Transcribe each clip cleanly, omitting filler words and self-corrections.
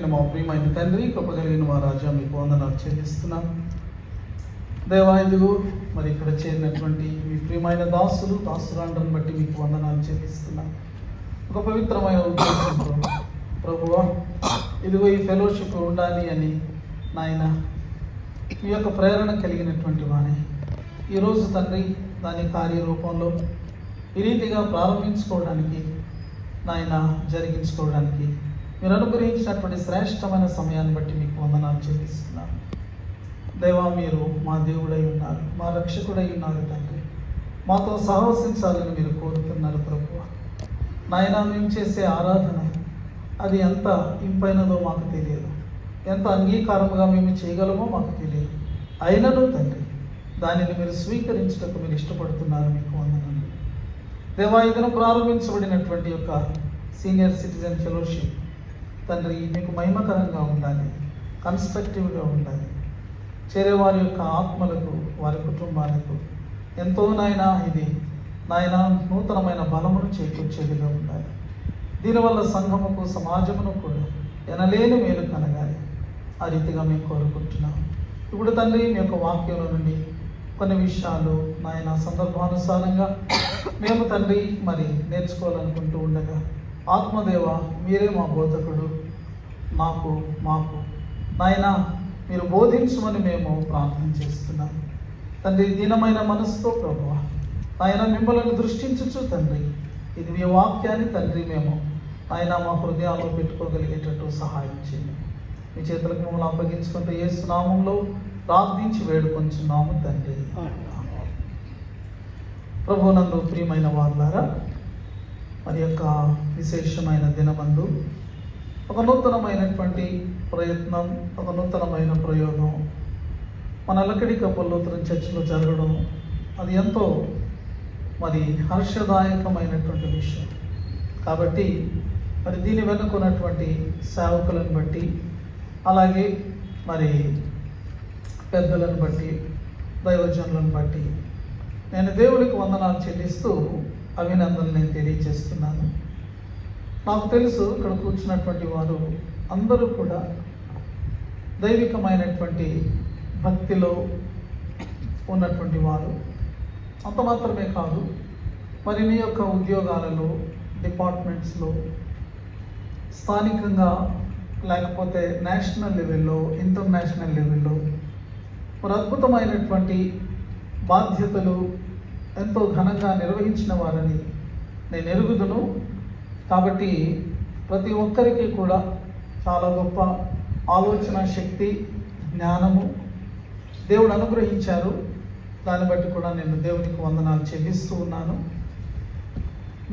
కలిగిన మా ప్రియమైన తండ్రి, కృప కలిగిన మా రాజా, మీకు వందనాలు చెల్లిస్తున్నాం. దేవా, ఇదిగో మరి ఇక్కడ చేరినటువంటి మీ ప్రియమైన దాసురాండ్రని బట్టి మీకు వందనాలు చెల్లిస్తున్నాం. ఒక పవిత్రమైన ఉద్దేశంతో ప్రభువా, ఇదిగో ఈ ఫెలోషిప్ ఉండాలి అని నాయన మీ యొక్క ప్రేరణ కలిగినటువంటి వాణి ఈరోజు తండ్రి దాని కార్యరూపంలో ఈ రీతిగా ప్రారంభించుకోవడానికి నాయన జరిగించుకోవడానికి మీరు అనుగ్రహించినటువంటి శ్రేష్టమైన సమయాన్ని బట్టి మీకు వందనాలు చెల్లిస్తున్నాను. దేవా, మీరు మా దేవుడై ఉన్నారు, మా రక్షకుడై ఉన్నారు తండ్రి. మాతో సహవసించాలని మీరు కోరుతున్నారు ప్రభువా. నాయన, మేము చేసే ఆరాధన అది ఎంత ఇంపైనదో మాకు తెలియదు, ఎంత అంగీకారముగా మేము చేయగలమో మాకు తెలియదు. అయినను తండ్రి, దానిని మీరు స్వీకరించటకు మీరు ఇష్టపడుతున్నారు. మీకు వందనాలు దేవా. ఈ దినం ప్రారంభించబడినటువంటి యొక్క సీనియర్ సిటిజన్ ఫెలోషిప్ తండ్రి మీకు మహిమకరంగా ఉండాలి, కన్స్ట్రక్టివ్గా ఉండాలి. చేరేవారి యొక్క ఆత్మలకు, వారి కుటుంబాలకు ఎంతో ఇది నాయన నూతనమైన బలమును చేకూర్చేదిగా ఉండాలి. దీనివల్ల సంఘముకు, సమాజమును కూడా ఎనలేని మేలు కలగాలి. ఆ రీతిగా మేము కోరుకుంటున్నాం. ఇప్పుడు తండ్రి మీ యొక్క వాక్యంలో నుండి కొన్ని విషయాలు నాయన సందర్భానుసారంగా మేము తండ్రి మరి నేర్చుకోవాలనుకుంటూ ఉండగా, ఆత్మదేవ మీరే మా బోధకుడు, మాకు నాయన మీరు బోధించమని మేము ప్రార్థన చేస్తున్నాం తండ్రి. దీనమైన మనసుతో ప్రభువా ఆయన మిమ్మల్ని దృష్టించచ్చు తండ్రి. ఇది మీ వాక్యాన్ని తండ్రి మేము ఆయన మా హృదయాల్లో పెట్టుకోగలిగేటట్టు సహాయం చేయండి. మీ చేతులకు మమ్మల్ని అప్పగించుకుంటూ యేసు నామంలో ప్రార్థించి వేడుకొంచున్నాము తండ్రి. ప్రభువునందు ప్రియమైన వారులారా, మరి యొక్క విశేషమైన దినమందు ఒక నూతనమైనటువంటి ప్రయత్నం, ఒక నూతనమైన ప్రయోగం మన లక్కడికప్ప లూథరన్ చర్చిలో జరగడం అది ఎంతో మరి హర్షదాయకమైనటువంటి విషయం. కాబట్టి మరి దీని వెనుకున్నటువంటి సేవకులను బట్టి, అలాగే మరి పెద్దలను బట్టి, దైవజనులను బట్టి నేను దేవుడికి వందనాలు చెల్లిస్తూ అభినందనలు నేను తెలియజేస్తున్నాను. నాకు తెలుసు ఇక్కడ కూర్చున్నటువంటి వారు అందరూ కూడా దైవికమైనటువంటి భక్తిలో ఉన్నటువంటి వారు. అంత మాత్రమే కాదు, మరి మీ యొక్క ఉద్యోగాలలో, డిపార్ట్మెంట్స్లో, స్థానికంగా లేకపోతే నేషనల్ లెవెల్లో, ఇంటర్నేషనల్ లెవెల్లో మరి అద్భుతమైనటువంటి బాధ్యతలు ఎంతో ఘనంగా నిర్వహించిన వారని నేను ఎరుగుదును. కాబట్టి ప్రతి ఒక్కరికి కూడా చాలా గొప్ప ఆలోచన శక్తి, జ్ఞానము దేవుడు అనుగ్రహించారు. దాన్ని బట్టి కూడా నేను దేవునికి వందనాలు చెల్లిస్తూ ఉన్నాను.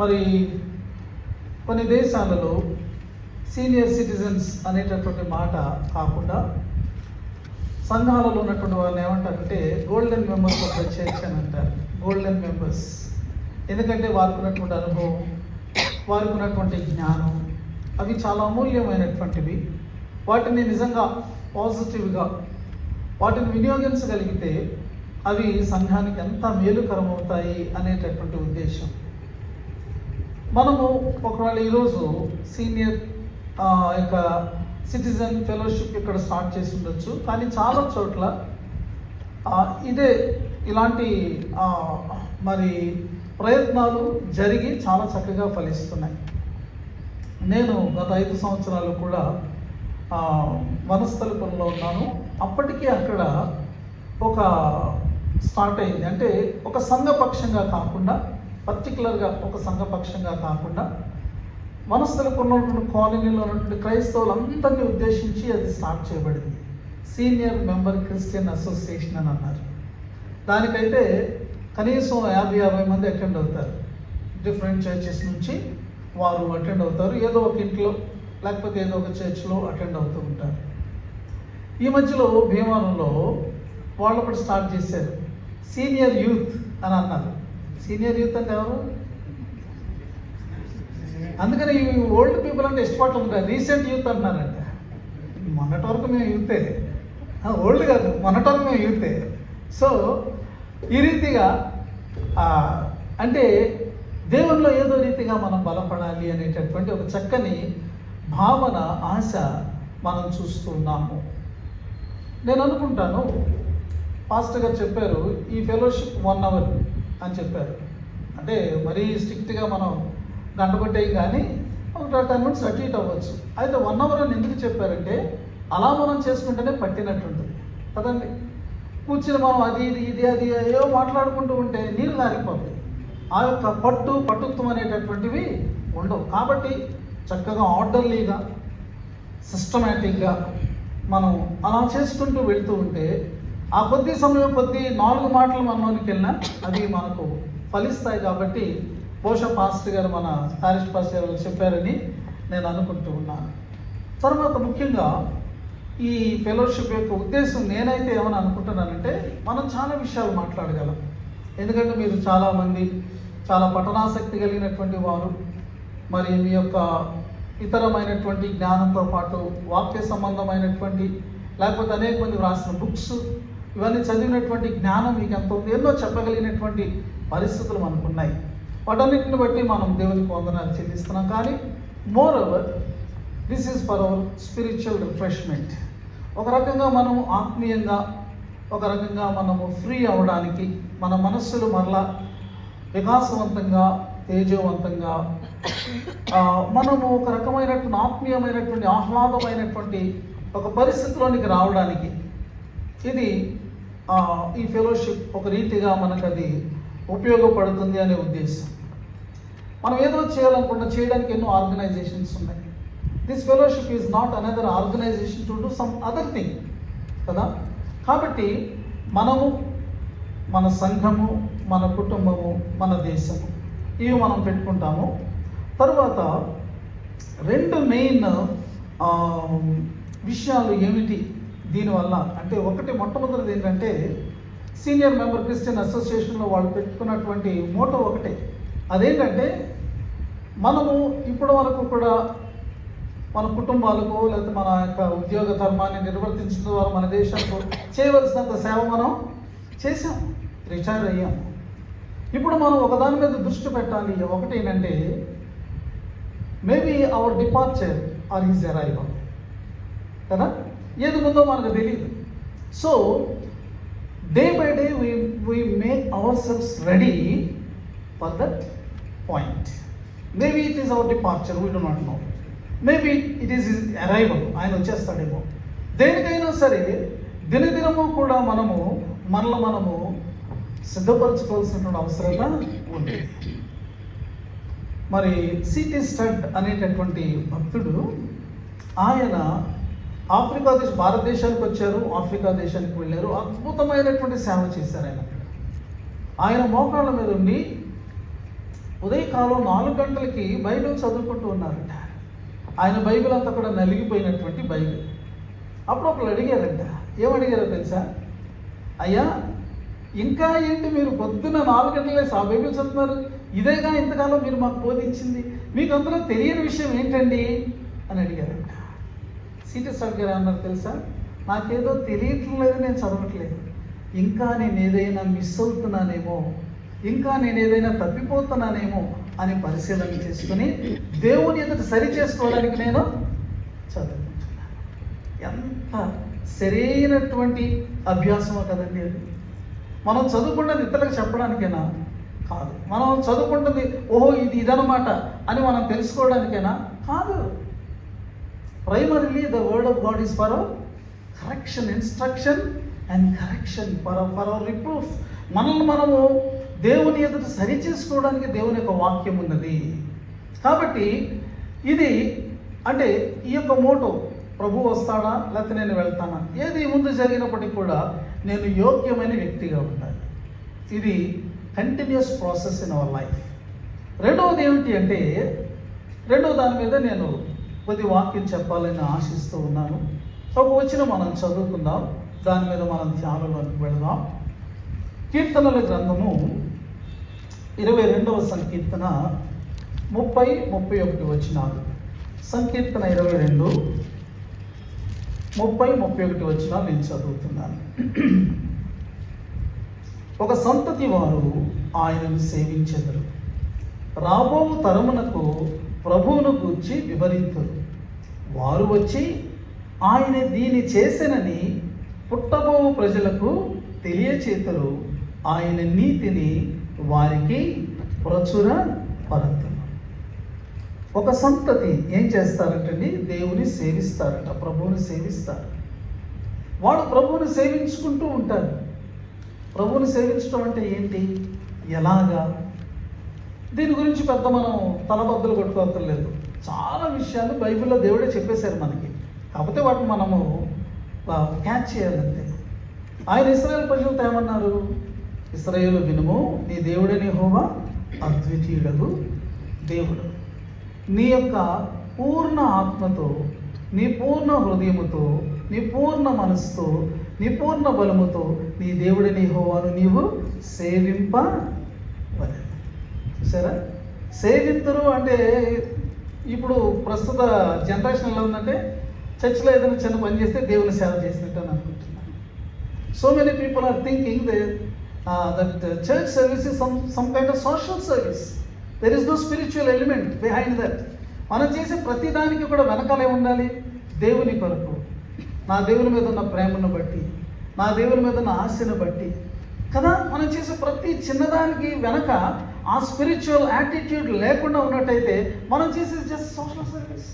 మరి కొన్ని దేశాలలో సీనియర్ సిటిజన్స్ అనేటటువంటి మాట కాకుండా సంఘాలలో ఉన్నటువంటి వాళ్ళని ఏమంటారంటే golden members of the church అని అంటారు. గోల్డెన్ మెంబర్స్, ఎందుకంటే వారికి ఉన్నటువంటి అనుభవం, వారికి ఉన్నటువంటి జ్ఞానం అవి చాలా అమూల్యమైనటువంటివి. వాటిని నిజంగా పాజిటివ్గా వాటిని వినియోగించగలిగితే అవి సంఘానికి ఎంత మేలుకరం అవుతాయి అనేటటువంటి ఉద్దేశం. మనము ఒకవేళ ఈరోజు సీనియర్ యొక్క సిటిజన్ ఫెలోషిప్ ఇక్కడ స్టార్ట్ చేసి ఉండొచ్చు, కానీ చాలా చోట్ల ఇలాంటి మరి ప్రయత్నాలు జరిగి చాలా చక్కగా ఫలిస్తున్నాయి. నేను గత 5 సంవత్సరాలు కూడా వనస్థలిపురంలో ఉన్నాను. అప్పటికీ అక్కడ ఒక స్టార్ట్ అయింది. అంటే ఒక సంఘపక్షంగా కాకుండా, పర్టికులర్గా ఒక సంఘపక్షంగా కాకుండా, వనస్థలిపురంలో ఉన్నటువంటి కాలనీలో ఉన్నటువంటి క్రైస్తవులందరినీ ఉద్దేశించి అది స్టార్ట్ చేయబడింది. సీనియర్ మెంబర్ క్రిస్టియన్ అసోసియేషన్ అని అన్నారు. దానికైతే కనీసం 50 మంది అటెండ్ అవుతారు. డిఫరెంట్ చర్చెస్ నుంచి వారు అటెండ్ అవుతారు. ఏదో ఒక ఇంట్లో లేకపోతే ఏదో ఒక చర్చ్లో అటెండ్ అవుతూ ఉంటారు. ఈ మధ్యలో భీమవరంలో వాళ్ళు ఒకటి స్టార్ట్ చేశారు, సీనియర్ యూత్ అని అన్నారు. సీనియర్ యూత్ అంటే ఎవరు? అందుకని ఈ ఓల్డ్ పీపుల్ అంటే ఇష్టపడటం ఉంటారు. రీసెంట్ యూత్ అంటున్నారంట. మొన్నటి వరకు మేము యూతే, ఓల్డ్ కాదు, మొన్నటి వరకు మేము యూతే. సో ఈ రీతిగా అంటే దేవునిలో ఏదో రీతిగా మనం బలపడాలి అనేటటువంటి ఒక చక్కని భావన, ఆశ మనం చూస్తూ ఉన్నాము. నేను అనుకుంటాను, పాస్టర్ గారు చెప్పారు ఈ ఫెలోషిప్ 1 hour అని చెప్పారు. అంటే మరీ స్ట్రిక్ట్గా మనం గంట కొట్టేయి, కానీ ఒక 10 minutes అటు ఇటు అవ్వచ్చు. అయితే 1 hour అని ఎందుకు చెప్పారంటే అలా మనం చేసుకుంటేనే పట్టినట్టుంటుంది కదండి. కూర్చుని మనం అది అది ఏవో మాట్లాడుకుంటూ ఉంటే నీళ్ళు కారిపోతాయి. ఆ యొక్క పట్టుత్వం అనేటటువంటివి ఉండవు. కాబట్టి చక్కగా ఆర్డర్లీగా సిస్టమేటిక్గా మనం అలా చేసుకుంటూ వెళ్తూ ఉంటే ఆ కొద్ది సమయం 4 మాటలు మనలోనికి వెళ్ళినా అది మనకు ఫలిస్తాయి. కాబట్టి బహుశా పాస్టర్ గారు, మన హారిస్ పాస్టర్ గారు చెప్పారని నేను అనుకుంటూ ఉన్నాను. తర్వాత ముఖ్యంగా ఈ ఫెలోషిప్ యొక్క ఉద్దేశం నేనైతే ఏమని అనుకుంటున్నానంటే, మనం చాలా విషయాలు మాట్లాడగలం. ఎందుకంటే మీరు చాలామంది చాలా పఠనాసక్తి కలిగినటువంటి వారు, మరి మీ యొక్క ఇతరమైనటువంటి జ్ఞానంతో పాటు వాక్య సంబంధమైనటువంటి లేకపోతే అనేక మంది వ్రాసిన బుక్స్ ఇవన్నీ చదివినటువంటి జ్ఞానం మీకు ఎంత ఉంది, ఎన్నో చెప్పగలిగినటువంటి పరిస్థితులు మనకున్నాయి. వాటన్నిటిని బట్టి మనం దేవునికి వందనాలు చెల్లిస్తున్నాం. కానీ more over this is for our spiritual refreshment. ఒక రకంగా మనము ఆత్మీయంగా, ఒక రకంగా మనము ఫ్రీ అవ్వడానికి, మన మనస్సులు మరలా వికాసవంతంగా తేజవంతంగా మనము ఒక రకమైనటువంటి ఆత్మీయమైనటువంటి ఆహ్లాదమైనటువంటి ఒక పరిస్థితిలోనికి రావడానికి ఇది ఈ ఫెలోషిప్ ఒక రీతిగా మనకు అది ఉపయోగపడుతుంది అనే ఉద్దేశం. మనం ఏదో చేయాలనుకుంటే చేయడానికి ఎన్నో ఆర్గనైజేషన్స్ ఉన్నాయి. This fellowship is not another organisation to do some other thing కదా. కాబట్టి మనము, మన సంఘము, మన కుటుంబము, మన దేశము ఇవి మనం పెట్టుకుంటాము. తరువాత 2 మెయిన్ విషయాలు ఏమిటి దీనివల్ల అంటే, మొట్టమొదటిది ఏంటంటే సీనియర్ మెంబర్ క్రిస్టియన్ అసోసియేషన్లో వాళ్ళు పెట్టుకున్నటువంటి మోటో ఒకటే. అదేంటంటే, మనము ఇప్పటి వరకు కూడా మన కుటుంబాలకు లేకపోతే మన యొక్క ఉద్యోగ ధర్మాన్ని నిర్వర్తించడం ద్వారా మన దేశానికి చేయవలసినంత సేవ మనం చేసాం, రిటైర్ అయ్యాము. ఇప్పుడు మనం ఒకదాని మీద దృష్టి పెట్టాలి. ఒకటి ఏంటంటే, maybe our departure or his arrival కదా. ఏది ముందో మనకు తెలియదు. So day by day we make ourselves ready for that point. Maybe it is our departure, we do not know. Maybe it is his arrival, ఆయన వచ్చేస్తాడేమో. దేనికైనా సరే దినదినము కూడా మనము సిద్ధపరచుకోవాల్సినటువంటి అవసరత ఉంది. మరి సిటీ స్టడ్ అనేటటువంటి భక్తుడు, ఆయన భారతదేశానికి వచ్చారు, ఆఫ్రికా దేశానికి వెళ్ళారు, అద్భుతమైనటువంటి సేవ చేశారు. ఆయన మోకాళ్ళ మీద ఉండి ఉదయకాలం 4 గంటలకి బైబిల్ చదువుకుంటూ ఉన్నారంట. ఆయన బైబిల్ అంతా కూడా నలిగిపోయినటువంటి బైబిల్. అప్పుడు ఒకళ్ళు అడిగారంట, ఏమడిగారో తెలుసా? అయ్యా, ఇంకా ఏంటి మీరు పొద్దున్న 4 గంటలే బైబిల్ చదువుతున్నారు, ఇదేగా ఇంతకాలం మీరు మాకు బోధించింది, మీకు అందులో తెలియని విషయం ఏంటండి అని అడిగారంట. సిటీ స్టడ్ గారు అన్నారు తెలుసా, నాకేదో తెలియట్లేదు, నేను చదవట్లేదు, ఇంకా నేను ఏదైనా మిస్ అవుతున్నానేమో, ఇంకా నేను ఏదైనా తప్పిపోతున్నానేమో అని పరిశీలన చేసుకుని దేవుని ఎదుట సరి చేసుకోవడానికి నేను చదువుకుంటున్నాను. ఎంత సరైనటువంటి అభ్యాసమో కదండి అది. మనం చదువుకుంటుంది ఇతరులకు చెప్పడానికైనా కాదు, మనం చదువుకుంటుంది ఓహో ఇదనమాట అని మనం తెలుసుకోవడానికైనా కాదు. Primarily the word of God is for our correction, instruction and correction, for our reproof. మనల్ని మనము దేవుని ఎదుట సరి చేసుకోవడానికి దేవుని యొక్క వాక్యం ఉన్నది. కాబట్టి ఇది అంటే ఈ యొక్క మోటో, ప్రభు వస్తాడా లేకపోతే నేను వెళ్తానా, ఏది ముందు జరిగినప్పటికీ కూడా నేను యోగ్యమైన వ్యక్తిగా ఉండాలి. ఇది continuous process in our life. రెండవది ఏమిటి అంటే, రెండవ దాని మీద నేను కొద్ది వాక్యం చెప్పాలని ఆశిస్తూ ఉన్నాను. ఒక వచనం మనం చదువుకుందాం, దాని మీద మనం ధ్యానంలోకి వెళదాం. కీర్తనల గ్రంథము 22వ సంకీర్తన 30-31 వచనాలు. సంకీర్తన 22 30-31 వచనాలు నేను చదువుతున్నాను. ఒక సంతతి వారు ఆయనను సేవించెదరు, రాబో తరమునకు ప్రభువును గూర్చి వివరింతురు. వారు వచ్చి ఆయన దీని చేసెనని పుట్టబో ప్రజలకు తెలియచేతరు, ఆయన నీతిని వారికి ప్రచుర పరతును. ఒక సంతతి ఏం చేస్తారంటండి? దేవుని సేవిస్తారట, ప్రభువుని సేవిస్తారు. వాడు ప్రభువుని సేవించుకుంటూ ఉంటారు. ప్రభువుని సేవించడం అంటే ఏంటి, ఎలాగా? దీని గురించి పెద్ద మనం తలబద్దలు కొట్టుకోవట్లేదు. చాలా విషయాలు బైబిల్లో దేవుడే చెప్పేశారు మనకి, కాకపోతే వాటిని మనము క్యాచ్ చేయాలంతే. ఆయన ఇశ్రాయేలు ప్రజలతో ఏమన్నారు? ఇశ్రాయేలు వినుము, నీ దేవుడని యెహోవా అద్వితీయుడగు దేవుడు. నీ యొక్క పూర్ణ ఆత్మతో, నీ పూర్ణ హృదయముతో, నీ పూర్ణ మనసుతో, నీ పూర్ణ బలముతో నీ దేవుడని యెహోవాను నీవు సేవింపవలెను. చూసారా? సేవింతురు అంటే ఇప్పుడు ప్రస్తుత జనరేషన్ ఎలా ఉందంటే, చర్చిలో ఏదైనా చిన్న పని చేస్తే దేవుని సేవ చేసినట్టు అని అనుకుంటున్నాను. So many people are thinking that church service is some kind of social service. There is no spiritual element behind that. మనం చేసే ప్రతి దానికి కూడా వెనకాలే ఉండాలి, దేవుని కొరకు, నా దేవుని మీద ఉన్న ప్రేమను బట్టి, నా దేవుని మీద ఉన్న ఆశను బట్టి కదా. మనం చేసే ప్రతి చిన్నదానికి వెనక ఆ స్పిరిచువల్ యాటిట్యూడ్ లేకుండా ఉన్నట్టయితే మనం చేసేది జస్ట్ సోషల్ సర్వీస్.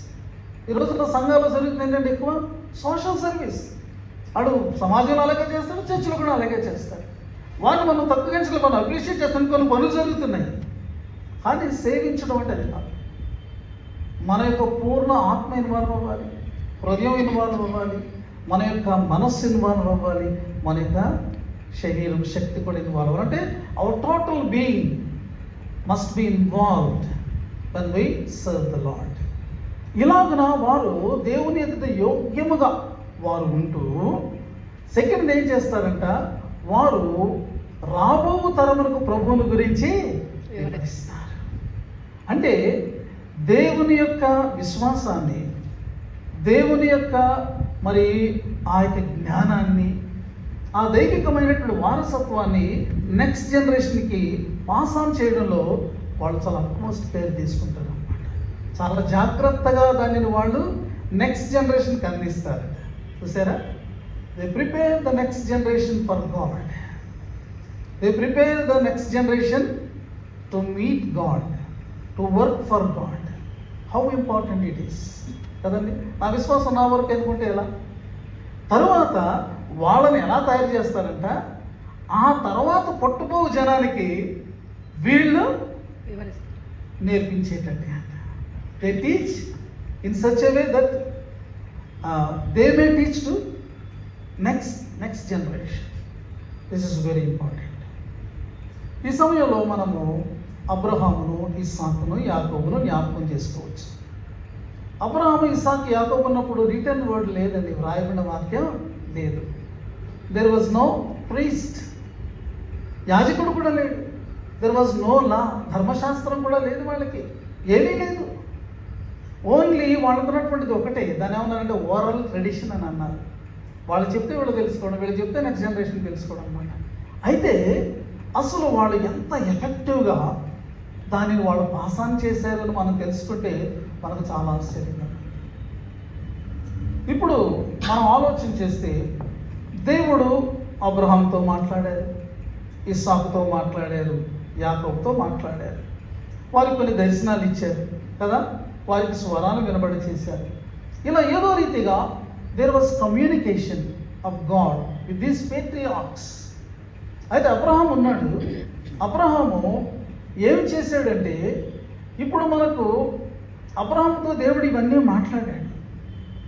ఈ రోజుల్లో సంఘాల్లో జరుగుతుంది ఏంటంటే ఎక్కువ సోషల్ సర్వీస్. అడు సమాజంలో అలాగే చేస్తాడు, చర్చిలో కూడా అలాగే చేస్తాడు. వాటిని మనం తక్కువ మనం అప్రిషియేట్ చేస్తాం, కొన్ని పనులు జరుగుతున్నాయి. కానీ సేవించడం అంటే అది కాదు. మన యొక్క పూర్ణ ఆత్మ ఇన్వాల్వ్ అవ్వాలి, హృదయం ఇన్వాల్వ్ అవ్వాలి, మన యొక్క మనస్సు ఇన్వాల్వ్ అవ్వాలి, మన యొక్క శరీరం శక్తి కూడా ఇన్వాల్వ్ అవ్వాలి. అంటే hour total being must be involved when we serve the Lord. ఇలాగున వారు దేవుని ఎదుట యోగ్యముగా వారు ఉంటూ, సెకండ్ ఏం చేస్తారంట, వారు రాబో తరములకు ప్రభువుని గురించి వివరిస్తారు. అంటే దేవుని యొక్క విశ్వాసాన్ని, దేవుని యొక్క మరి ఆ యొక్క జ్ఞానాన్ని, ఆ దైవికమైనటువంటి వారసత్వాన్ని నెక్స్ట్ జనరేషన్కి పాస్ ఆన్ చేయడంలో వాళ్ళు చాలా అట్మోస్ట్ కేర్ తీసుకుంటారు అన్నమాట. చాలా జాగ్రత్తగా దానిని వాళ్ళు నెక్స్ట్ జనరేషన్కి అందిస్తారు. చూసారా? They prepare the next generation for God. They prepare the next generation to meet God, to work for God. How important it is కదండి. నా విశ్వాసం నా వరకు ఎందుకుంటే ఎలా? తరువాత వాళ్ళని ఎలా తయారు చేస్తారంట, ఆ తర్వాత పట్టుపోవు జనానికి వీళ్ళు నేర్పించేటట్టుగా. They teach in such a way that they may teach to next generation. This is very important. ఈ సమయంలో మనము అబ్రహామును, ఇస్సాకును, యాకోబును జ్ఞాపకం చేసుకోవచ్చు. అబ్రహాము, ఇస్సాకు, యాకోబు ఉన్నప్పుడు రిటర్న్ వర్డ్ లేదండి, వ్రాయబడిన వాక్యం లేదు. దెర్ వాజ్ నో ప్రీస్ట్, యాజకుడు కూడా లేడు. దెర్ వాజ్ నో లా, ధర్మశాస్త్రం కూడా లేదు వాళ్ళకి, ఏమీ లేదు. ఓన్లీ వాళ్ళకున్నటువంటిది ఒకటే, దాన్ని ఏమన్నారంటే ఓరల్ ట్రెడిషన్ అని అన్నారు. వాళ్ళు చెప్తే వీళ్ళు తెలుసుకోవడం, వీళ్ళు చెప్తే నెక్స్ట్ జనరేషన్ తెలుసుకోవడం అన్నమాట. అయితే అసలు వాళ్ళు ఎంత ఎఫెక్టివ్గా దానిని వాళ్ళు పాస్ ఆన్ చేశారని మనం తెలుసుకుంటే మనకు చాలా ఆశ్చర్యంగా. ఇప్పుడు మనం ఆలోచన చేస్తే దేవుడు అబ్రహాంతో మాట్లాడారు, ఇస్సాకుతో మాట్లాడారు, యాకోబుతో మాట్లాడారు. వారికి కొన్ని దర్శనాలు ఇచ్చారు కదా, వారికి స్వరాలు వినబడి చేశారు. ఇలా ఏదో రీతిగా there was communication of God with these patriarchs. అయితే అబ్రహాం ఉన్నాడు. అబ్రహాము ఏం చేశాడంటే, ఇప్పుడు మనకు అబ్రహాంతో దేవుడు ఇవన్నీ మాట్లాడాడు.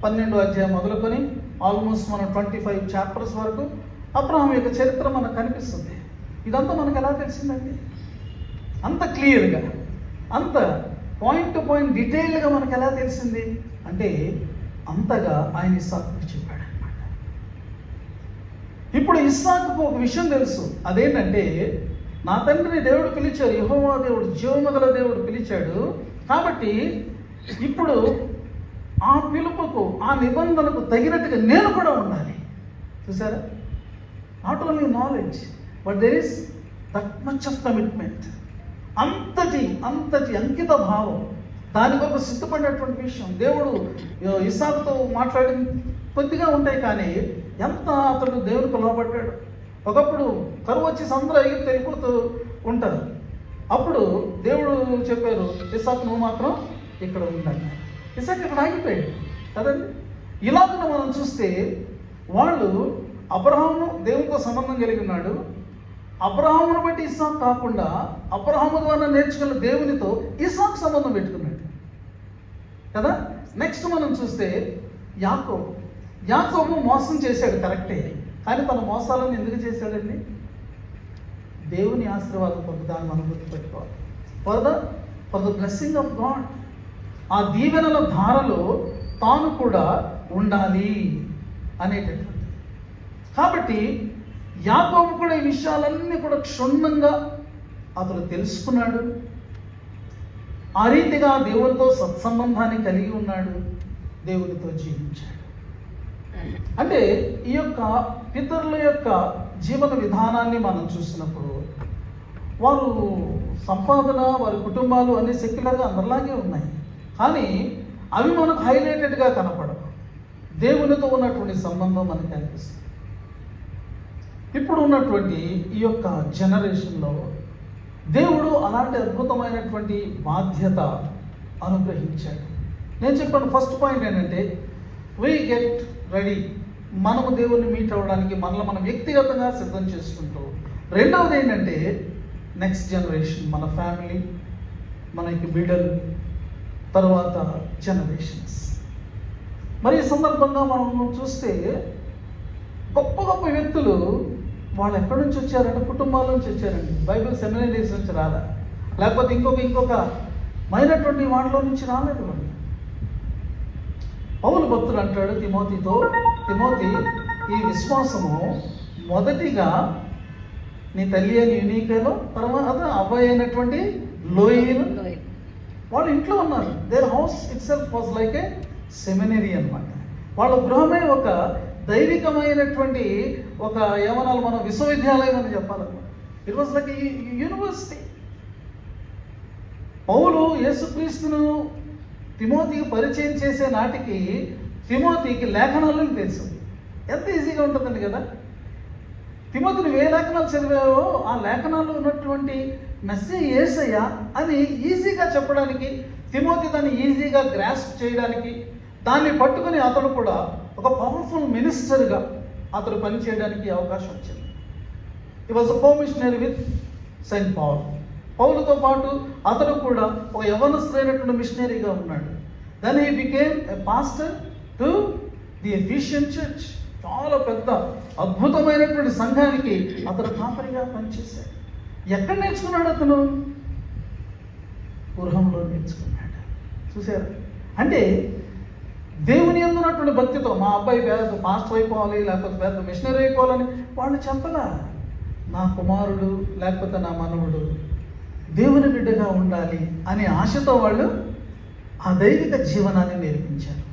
12వ అధ్యాయం మొదలుకొని ఆల్మోస్ట్ మనం 25 చాప్టర్స్ వరకు అబ్రహాం యొక్క చరిత్ర మనకు కనిపిస్తుంది. ఇదంతా మనకు ఎలా తెలిసిందండి? అంత క్లియర్గా, అంత పాయింట్ టు పాయింట్ డీటెయిల్గా మనకు ఎలా తెలిసింది అంటే, అంతగా ఆయన ఇస్సాకుకు చెప్పాడు అనమాట. ఇప్పుడు ఇస్సాకుకు ఒక విషయం తెలుసు, అదేంటంటే నా తండ్రిని దేవుడు పిలిచాడు, యెహోవా దేవుడు, జీవముగల దేవుడు పిలిచాడు. కాబట్టి ఇప్పుడు ఆ పిలుపుకు, ఆ నిబంధనకు తగినట్టుగా నేను కూడా ఉండాలి. చూసారా? Not only knowledge but there is that much of commitment. అంతటి అంకిత భావం, దాని కొరకు సిద్ధపడినటువంటి విషయం. దేవుడు ఇస్సాకుతో మాట్లాడిన కొద్దిగా ఉంటాయి, కానీ ఎంత అతడు దేవునికి లోబడ్డాడు. ఒకప్పుడు కరువు వచ్చేసి అందరూ ఎగిరి వెళ్ళిపోతూ ఉంటారు. అప్పుడు దేవుడు చెప్పారు, ఇస్సాకు నువ్వు మాత్రం ఇక్కడ ఉండాలి. ఇస్సాకు ఇక్కడ ఆగిపోయాడు కదండి. ఇలాగ మనం చూస్తే వాళ్ళు అబ్రహాము దేవునితో సంబంధం కలిగి ఉన్నాడు. అబ్రహామును బట్టి ఇస్సాకు కాకుండా అబ్రహాము ద్వారా నేర్చుకున్న దేవునితో ఇస్సాకు సంబంధం పెట్టుకున్నాడు కదా. నెక్స్ట్ మనం చూస్తే యాకోబు మోసం చేశాడు, కరెక్టే. కానీ తన మోసాలను ఎందుకు చేశాడండి? దేవుని ఆశీర్వాదం పొందుతాన్ని మనం గుర్తుపెట్టుకోవాలి. For the blessing of God, ఆ దీవెనల ధారలో తాను కూడా ఉండాలి అనేటటువంటి. కాబట్టి యాకోబు కూడా ఈ విషయాలన్నీ కూడా క్షుణ్ణంగా అతను తెలుసుకున్నాడు. ఆ రీతిగా దేవునితో సత్సంబంధాన్ని కలిగి ఉన్నాడు, దేవునితో జీవించాడు. అంటే ఈ యొక్క పితరుల యొక్క జీవన విధానాన్ని మనం చూసినప్పుడు వారు సంపాదన, వారి కుటుంబాలు అన్ని సెక్యులర్గా అందరిలాగే ఉన్నాయి, కానీ అవి మనకు హైలైటెడ్గా కనపడవు. దేవునితో ఉన్నటువంటి సంబంధం మనకు కనిపిస్తుంది. ఇప్పుడు ఉన్నటువంటి ఈ యొక్క జనరేషన్లో దేవుడు అలాంటి అద్భుతమైనటువంటి బాధ్యత అనుగ్రహించాడు. నేను చెప్పాను, ఫస్ట్ పాయింట్ ఏంటంటే వీ గెట్ రెడీ, మనము దేవుణ్ణి మీట్ అవ్వడానికి మనల్ని మనం వ్యక్తిగతంగా సిద్ధం చేసుకుంటూ. రెండవది ఏంటంటే నెక్స్ట్ జనరేషన్, మన ఫ్యామిలీ, మనకి బిడ్డలు, తర్వాత జనరేషన్స్. మరి ఈ సందర్భంగా మనం చూస్తే గొప్ప గొప్ప వ్యక్తులు వాళ్ళు ఎక్కడి నుంచి వచ్చారంటే కుటుంబాల నుంచి వచ్చారండి. బైబిల్ సెమినరీస్ నుంచి రాలా, లేకపోతే ఇంకొక మైనటువంటి వాటిలో నుంచి రాలేదు వాళ్ళు. పౌలు భక్తుడు అంటాడు తిమోతి, ఈ విశ్వాసము మొదటిగా నీ తల్లి అని యునీకేలో, తర్వాత అబ్బాయి అయినటువంటి లోయలు వాళ్ళు ఇంట్లో ఉన్నారు. Their house it self was like A seminary అన్నమాట. వాళ్ళ గృహమే ఒక దైవికమైనటువంటి ఒక ఏమనాలి మనం విశ్వవిద్యాలయం అని చెప్పాలన్నమాట. It was like university. పౌలు యేసుక్రీస్తును తిమోతికి పరిచయం చేసే నాటికి తిమోతికి లేఖనాలను తెలుసు. ఎంత ఈజీగా ఉంటుందండి కదా. తిమోతి నువ్వు ఏ లేఖనాలు చదివావో ఆ లేఖనాల్లో ఉన్నటువంటి మెసేజ్ యేసయ్య అని ఈజీగా చెప్పడానికి, తిమోతి దాన్ని ఈజీగా గ్రాస్ప్ చేయడానికి, దాన్ని పట్టుకుని అతడు కూడా ఒక పవర్ఫుల్ మినిస్టర్గా అతడు పనిచేయడానికి అవకాశం వచ్చింది. He was co missionary with saint పౌలుతో పాటు అతడు కూడా ఒక యవనస్తుడైనటువంటి మిషనరీగా ఉన్నాడు. Then he became a pastor to the Ephesian church. చాలా పెద్ద అద్భుతమైనటువంటి సంఘానికి అతడు కాపరిగా పనిచేశాడు. ఎక్కడ నేర్చుకున్నాడు అతను? గృహంలో నేర్చుకున్నాడు. చూశారు? అంటే దేవుని యందు ఉన్నటువంటి భక్తితో మా అబ్బాయి పెద్ద పాస్టర్ అయిపోవాలి, లేకపోతే పెద్ద మిషనరీ అయిపోవాలని వాళ్ళు చెప్పలా. నా కుమారుడు లేకపోతే నా మనవుడు దేవుని బిడ్డగా ఉండాలి అనే ఆశతో వాళ్ళు ఆ దైవిక జీవనాన్ని నేర్పించారు,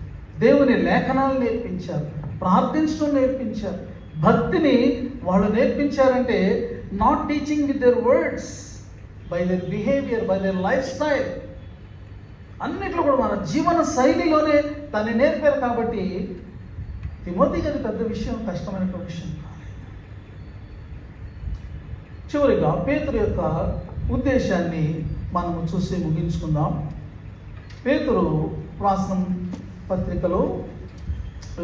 దేవుని లేఖనాలు నేర్పించారు, ప్రార్థించడం నేర్పించారు. భక్తిని వాళ్ళు నేర్పించారంటే not teaching with their words, by their behaviour, by their life style, అన్నిట్లో కూడా మన జీవన శైలిలోనే దాన్ని నేర్పారు. కాబట్టి తిమోతికి అది పెద్ద విషయం, కష్టమైనటువంటి విషయం కాదు. చివరిగా పేతురు యొక్క ఉద్దేశాన్ని మనము చూసి ముగించుకుందాం. పేతురు రాసిన పత్రికలో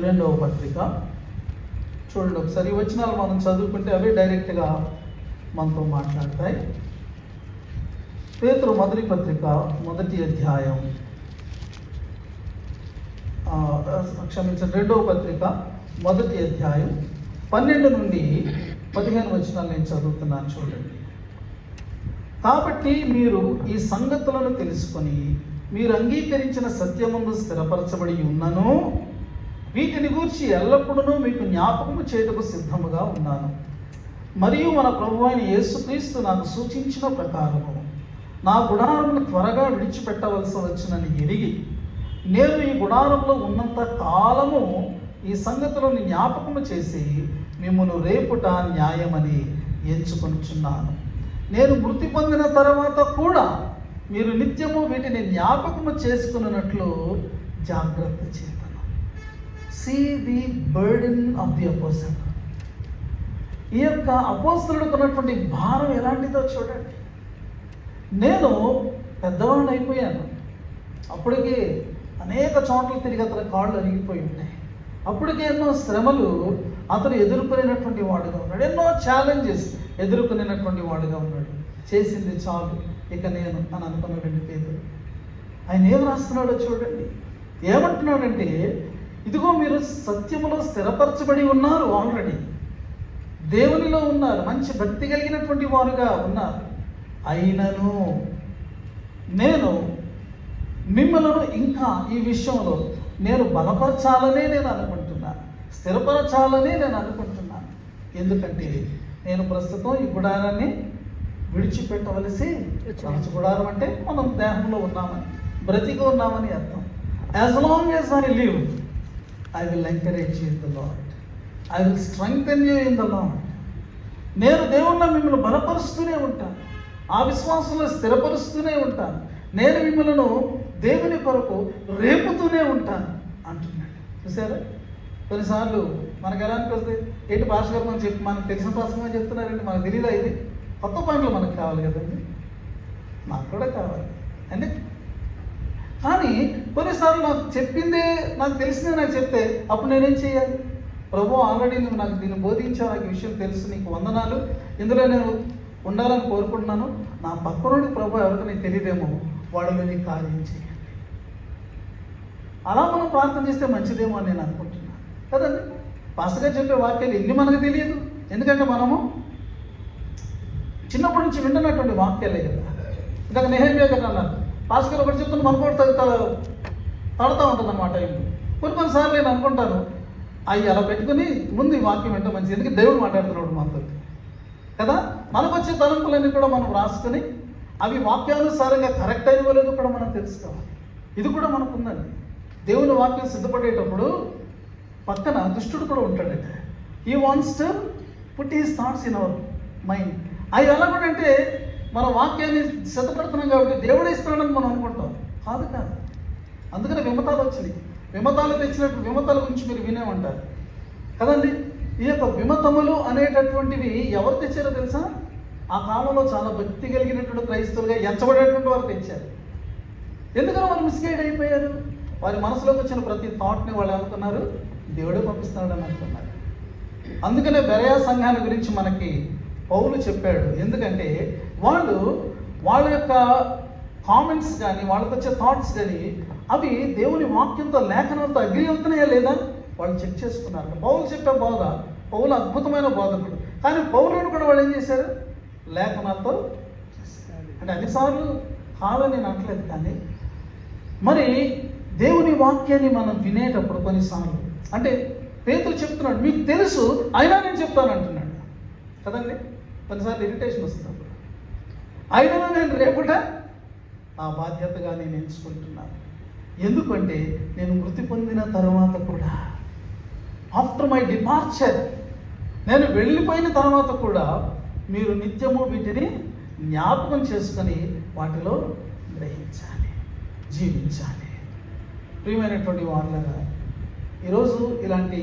2వ పత్రిక చూడండి ఒకసారి. వచనాలు మనం చదువుకుంటే అవి డైరెక్ట్గా మనతో మాట్లాడతాయి. పేతురు మొదటి పత్రిక 1వ అధ్యాయం, క్షమించండి 2వ పత్రిక 1వ అధ్యాయం 12 నుండి 15 వచనాలు నేను చదువుతున్నాను చూడండి. కాబట్టి మీరు ఈ సంగతులను తెలుసుకొని మీరు అంగీకరించిన సత్యమందు స్థిరపరచబడి ఉన్నను, వీటిని గూర్చి ఎల్లప్పుడూ మీకు జ్ఞాపకము చేయుటకు సిద్ధముగా ఉన్నాను. మరియు మన ప్రభువైన అయిన యేసుక్రీస్తు నాకు సూచించిన ప్రకారము నా గుడారమును త్వరగా విడిచిపెట్టవలసి వచ్చినని ఎరిగి నేను ఈ గుడారంలో ఉన్నంత కాలము ఈ సంగతులను జ్ఞాపకము చేసి మిమ్మల్ని రేపుట న్యాయమని ఎంచుకొనుచున్నాను. నేను మృతి పొందిన తర్వాత కూడా మీరు నిత్యము వీటిని జ్ఞాపకము చేసుకున్నట్లు జాగ్రత్త చేతను. See the burden of the opposite. ఈ యొక్క అపోస్తలుడికి ఉన్నటువంటి భారం ఎలాంటిదో చూడండి. నేను పెద్దవాడిని అయిపోయాను, అప్పటికే అనేక చోట్ల తిరిగి అతని కాళ్ళు అరిగిపోయి ఉంటాయి, అప్పటికే ఎన్నో శ్రమలు అతను ఎదుర్కొనేటటువంటి వాడుగా ఉన్నాడు, ఎన్నో ఛాలెంజెస్ ఎదుర్కొనేటటువంటి వాడుగా ఉన్నాడు. చేసింది చాలు ఇక నేను అని అనుకున్నాడండి పేతురు. ఆయన ఏం రాస్తున్నాడో చూడండి. ఏమంటున్నాడంటే, ఇదిగో మీరు సత్యములో స్థిరపరచబడి ఉన్నారు, ఆల్రెడీ దేవునిలో ఉన్నారు, మంచి భక్తి కలిగినటువంటి వారుగా ఉన్నారు. అయినను నేను మిమ్మల్ని ఇంకా ఈ విషయంలో నేను బలపరచాలనే నేను అనుకుంటున్నాను, స్థిరపరచాలనే నేను అనుకుంటున్నాను. ఎందుకంటే నేను ప్రస్తుతం ఈ గుడారాన్ని విడిచిపెట్టవలసి, గుడారం అంటే మనం దేహంలో ఉన్నామని, బ్రతికి ఉన్నామని అర్థం. As long as I live I will encourage you in the lord, I will strengthen you in the lord. నేను దేవుణ్ణి మిమ్మల్ని బలపరుస్తూనే ఉంటాను, ఆ విశ్వాసంలో స్థిరపరుస్తూనే ఉంటాను, నేను మిమ్మల్ని దేవుని కొరకు రేపుతూనే ఉంటాను అంటున్నాడు. చూసారా, కొన్నిసార్లు మనకు ఎలా అనిపిస్తుంది, ఏంటి భాష గారు మనం చెప్పి మనకు తెలిసిన భాషగా చెప్తున్నారండి, మనకు తెలియదా, ఇది కొత్త పాయింట్లు మనకు కావాలి కదండి, నాకు కూడా కావాలి అంటే. కానీ కొన్నిసార్లు నాకు చెప్పిందే, నాకు తెలిసిందే నాకు చెప్తే అప్పుడు నేనేం చేయాలి? ప్రభు, ఆల్రెడీ నువ్వు నాకు దీన్ని బోధించావు, నాకు ఈ విషయం తెలుసు, నీకు వందనాలు, ఇందులో నేను ఉండాలని కోరుకుంటున్నాను. నా పక్కనుండి ప్రభు ఎవరికి నీకు తెలియదేమో, వాడిలో నీ కార్యం చేయండి. అలా మనం ప్రార్థన చేస్తే మంచిదేమో అని నేను అనుకుంటున్నాను కదండి. పాస్టర్ గారు చెప్పే వాక్యాలు ఎన్ని మనకు తెలియదు, ఎందుకంటే మనము చిన్నప్పటి నుంచి వింటున్నటువంటి వాక్యాలే కదా. ఇందాక నెహెమ్యా గారు అన్నారు, పాస్టర్ గారు ఒకటి చెప్తున్నా మనకు కూడా తడుతూ ఉంటుంది అన్నమాట. కొన్నిసార్లు నేను అనుకుంటాను, అవి అలా పెట్టుకుని ముందు ఈ వాక్యం వింటే మంచిది, ఎందుకంటే దేవుడు మాట్లాడుతున్నాడు మనతో కదా. మనకు వచ్చే తలంపులన్నీ కూడా మనం రాసుకొని అవి వాక్యానుసారంగా కరెక్ట్ అయినవో లేదో కూడా మనం తెలుసుకోవాలి. ఇది కూడా మనకు ఉందండి. దేవుని వాక్యం సిద్ధపడేటప్పుడు పక్కన దుష్టుడు కూడా ఉంటాడండి. He wants to put he's thoughts in our mind. అవి ఎలా కూడా అంటే మన వాక్యాన్ని సిద్ధపడుతున్నాం కాబట్టి దేవుడే ఇస్తున్నాడని మనం అనుకుంటాం. కాదు కాదు. అందుకనే విమతాలు వచ్చినాయి. విమతాలు తెచ్చినట్టు విమతాల గురించి మీరు వినేమంటారు కదండి. ఈ యొక్క విమతములు అనేటటువంటివి ఎవరు తెచ్చారో తెలుసా? ఆ కాలంలో చాలా భక్తి కలిగినటువంటి క్రైస్తవులుగా ఎంచబడేటువంటి వారు తెచ్చారు. ఎందుకని వాళ్ళు మిస్గైడ్ అయిపోయారు? వారి మనసులోకి వచ్చిన ప్రతి థాట్ని వాళ్ళు అనుకున్నారు దేవుడే పంపిస్తున్నాడని అనుకున్నారు. అందుకనే బెరయా సంఘాన్ని గురించి మనకి పౌలు చెప్పాడు. ఎందుకంటే వాళ్ళ యొక్క కామెంట్స్ కానీ వాళ్ళకి వచ్చే థాట్స్ కానీ అవి దేవుని వాక్యంతో లేఖనంతో అగ్రి అవుతున్నాయా లేదా వాళ్ళు చెక్ చేసుకున్నారు. పౌలు చెప్పే బోధ, పౌలు అద్భుతమైన బోధకుడు, కానీ పౌలుని కూడా వాళ్ళు ఏం చేశారు? లేఖనాలతో. అంటే అన్నిసార్లు కాదని నేను అనట్లేదు, కానీ మరి దేవుని వాక్యాన్ని మనం వినేటప్పుడు కొన్నిసార్లు అంటే పేతురు చెప్తున్నాడు, మీకు తెలుసు అయినా నేను చెప్తాను అంటున్నాడు కదండి. కొన్నిసార్లు ఇరిటేషన్ వస్తుంది. అయినా నేను రేపుట నా బాధ్యతగా నేను ఎంచుకుంటున్నాను. ఎందుకంటే నేను మృతి పొందిన తర్వాత కూడా, ఆఫ్టర్ మై డిపార్చర్, నేను వెళ్ళిపోయిన తర్వాత కూడా మీరు నిత్యము వీటిని జ్ఞాపకం చేసుకొని వాటిలో గ్రహించాలి, జీవించాలి. ప్రియమైనటువంటి వాళ్ళగా ఈరోజు ఇలాంటి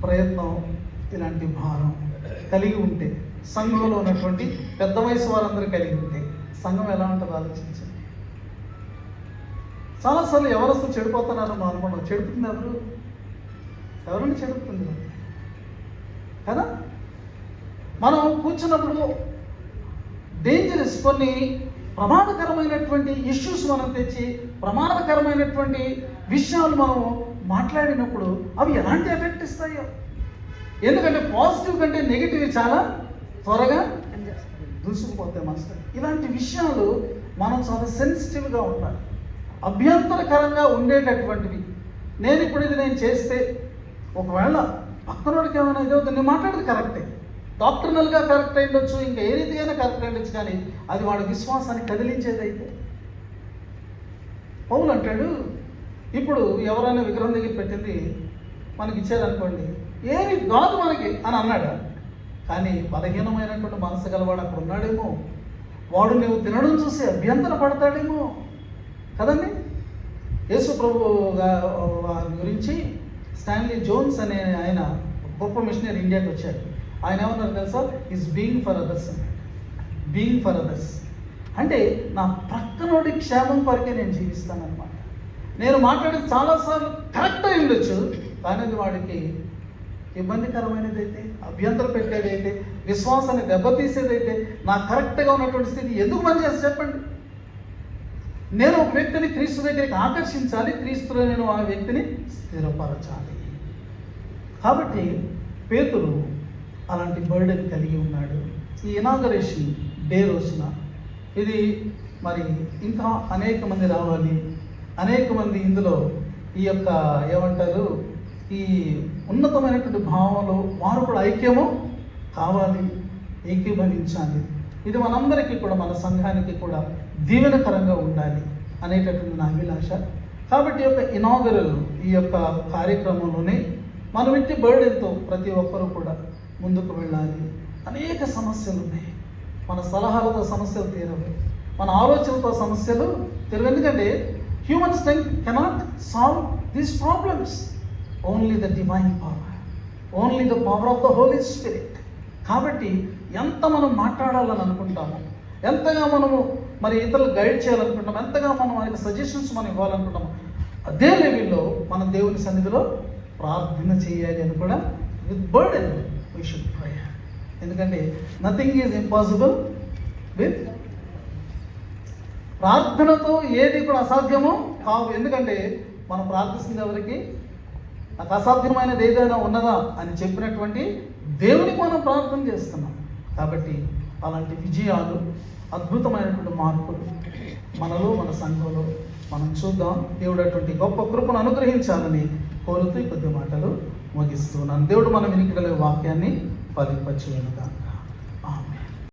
ప్రయత్నం, ఇలాంటి భారం కలిగి ఉంటే, సంఘంలో ఉన్నటువంటి పెద్ద వయసు వారందరూ కలిగి ఉంటే సంఘం ఎలా ఉంటుందో ఆలోచించండి. చాలాసార్లు ఎవరు అసలు చెడిపోతున్నారో మనం అనుకున్నాం. చెడుపుతుంది ఎవరైనా చెడుపుతుంది కదా. మనం కూర్చున్నప్పుడు డేంజరస్ కొన్ని ప్రమాదకరమైనటువంటి ఇష్యూస్ మనం తెచ్చి ప్రమాదకరమైనటువంటి విషయాలు మనం మాట్లాడినప్పుడు అవి ఎలాంటి ఎఫెక్ట్ ఇస్తాయో. ఎందుకంటే పాజిటివ్ కంటే నెగిటివ్ చాలా త్వరగా దూసుకుపోతాయి మనసు. ఇలాంటి విషయాలు మనం చాలా సెన్సిటివ్గా ఉండాలి, అభ్యంతరకరంగా ఉండేటటువంటివి. నేను ఇప్పుడు ఇది నేను చేస్తే ఒకవేళ పక్కనోడికి ఏమైనా ఇదే నేను మాట్లాడేది కరెక్టే, డాక్టర్నల్గా కరెక్ట్ అయ్యొచ్చు, ఇంకా ఏ రీతిగానే కరెక్ట్ అయ్యొచ్చు, కానీ అది వాడి విశ్వాసాన్ని కదిలించేదైతే. పౌలు అంటాడు, ఇప్పుడు ఎవరైనా విగ్రహం దగ్గర పెట్టింది మనకి ఇచ్చారనుకోండి, ఏమి కాదు మనకి అని అన్నాడు. కానీ బలహీనమైనటువంటి మనసు గలవాడు అక్కడ ఉన్నాడేమో, వాడు నువ్వు తినడం చూసి అభ్యంతర పడతాడేమో కదండి. యేసు ప్రభు వారి గురించి స్టాన్లీ జోన్స్ అనే ఆయన గొప్ప మిషనరీ ఇండియాకి వచ్చాడు. ఆయన ఏమన్నారు తెలుసా? ఈజ్ బీయింగ్ ఫర్ అదర్స్ అన్నాడు. బీయింగ్ ఫర్ అదర్స్ అంటే నా ప్రక్కనోడి క్షేమం కొరకే నేను జీవిస్తానన్నమాట. నేను మాట్లాడేది చాలాసార్లు కరెక్ట్ అయి ఉండొచ్చు, కానీ అది వాడికి ఇబ్బందికరమైనదైతే, అభ్యంతరం పెట్టేదైతే, విశ్వాసాన్ని దెబ్బతీసేదైతే, నా కరెక్ట్గా ఉన్నటువంటి స్థితి ఎందుకు పనిచేసి చెప్పండి. నేను ఒక వ్యక్తిని క్రీస్తు దగ్గరికి ఆకర్షించాలి, క్రీస్తులో నేను ఆ వ్యక్తిని స్థిరపరచాలి. కాబట్టి పేతురు అలాంటి బర్డెన్ కలిగి ఉన్నాడు. ఈ ఇనాగరేషన్ డే రోజున ఇది మరి ఇంకా అనేక మంది రావాలి, అనేక మంది ఇందులో ఈ యొక్క ఏమంటారు ఈ ఉన్నతమైనటువంటి భావంలో వారు కూడా ఐక్యము కావాలి, ఏకీభవించాలి. ఇది మనందరికీ కూడా, మన సంఘానికి కూడా దీవెనకరంగా ఉండాలి అనేటటువంటి నా అభిలాష. కాబట్టి ఈ యొక్క ఇనాగరల్ ఈ యొక్క కార్యక్రమంలోనే మనం ఇంటి బర్డెన్తో ప్రతి ఒక్కరూ కూడా ముందుకు వెళ్ళాలి. అనేక సమస్యలు ఉన్నాయి. మన సలహాలతో సమస్యలు తీరవు, మన ఆలోచనలతో సమస్యలు తీరవు. ఎందుకంటే human strength cannot solve these problems, only the divine power, only the power of the Holy Spirit. కాబట్టి ఎంత మనం మాట్లాడాలని అనుకుంటామో, ఎంతగా మనము మరి ఇతరులు గైడ్ చేయాలనుకుంటాము, ఎంతగా మనం ఆయనకు సజెషన్స్ మనం ఇవ్వాలనుకుంటాము, అదే లెవెల్లో మన దేవుని సన్నిధిలో ప్రార్థన చేయాలి అని కూడా విత్ బర్డెన్ వీ షుడ్ ప్రే. ఎందుకంటే నథింగ్ ఈజ్ ఇంపాసిబుల్ విత్ ప్రార్థనతో ఏది కూడా అసాధ్యమో కావు. ఎందుకంటే మనం ప్రార్థిస్తుంది ఎవరికి? నాకు అసాధ్యమైనది ఏదైనా ఉన్నదా అని చెప్పినటువంటి దేవునికి మనం ప్రార్థన చేస్తున్నాం. కాబట్టి అలాంటి విజయాలు, అద్భుతమైనటువంటి మార్పులు మనలో, మన సంఘంలో మనం చూద్దాం. దేవుడు అటువంటి గొప్ప కృపను అనుగ్రహించాలని కోరుతూ ఈ కొద్ది మాటలు ముగిస్తున్నాను. దేవుడు మన వినికిడి వాక్యాన్ని ఫలింపచేయును గాక. ఆమేన్.